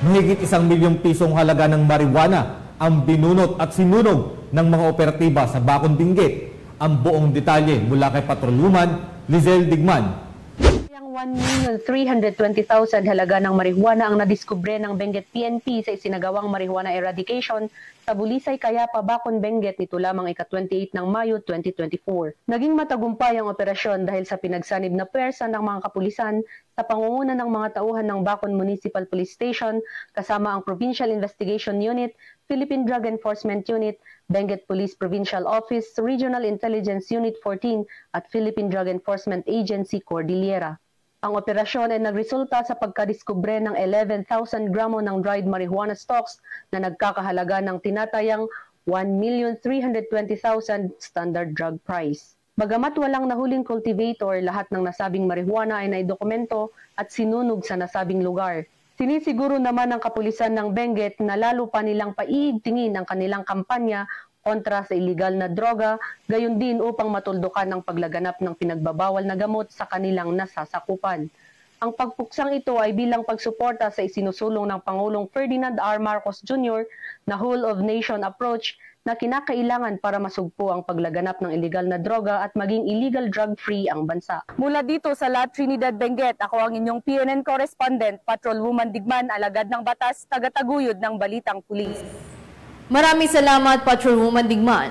Mahigit 1 milyong pisong halaga ng marijuana ang binunot at sinunog ng mga operatiba sa Bacon, Benguet. Ang buong detalye mula kay Patrolwoman Lizelle Digman. 1,320,000 halaga ng marijuana ang nadiskubre ng Benguet PNP sa isinagawang marijuana eradication sa Bulisay, Cayapa, Bacon, Benguet nito lamang ika-28 ng Mayo 2024. Naging matagumpay ang operasyon dahil sa pinagsanib na pwersa ng mga kapulisan sa pangunguna ng mga tauhan ng Bacon Municipal Police Station kasama ang Provincial Investigation Unit, Philippine Drug Enforcement Unit, Benguet Police Provincial Office, Regional Intelligence Unit 14 at Philippine Drug Enforcement Agency Cordillera. Ang operasyon ay nagresulta sa pagkadiskubre ng 11,000 gramo ng dried marijuana stalks na nagkakahalaga ng tinatayang 1,320,000 standard drug price. Bagamat walang nahuling cultivator, lahat ng nasabing marijuana ay naidokumento at sinunog sa nasabing lugar. Sinisiguro naman ng kapulisan ng Benguet na lalo pa nilang paiigtingin ang kanilang kampanya kontra sa iligal na droga, gayon din upang matuldukan ang paglaganap ng pinagbabawal na gamot sa kanilang nasasakupan. Ang pagpuksang ito ay bilang pagsuporta sa isinusulong ng Pangulong Ferdinand R. Marcos Jr. na whole-of-nation approach na kinakailangan para masugpo ang paglaganap ng iligal na droga at maging illegal drug-free ang bansa. Mula dito sa La Trinidad, Benguet, ako ang inyong PNN correspondent, Patrolwoman Digman, alagad ng batas, tagataguyod ng Balitang Pulis. Maraming salamat, Patrolwoman Digman.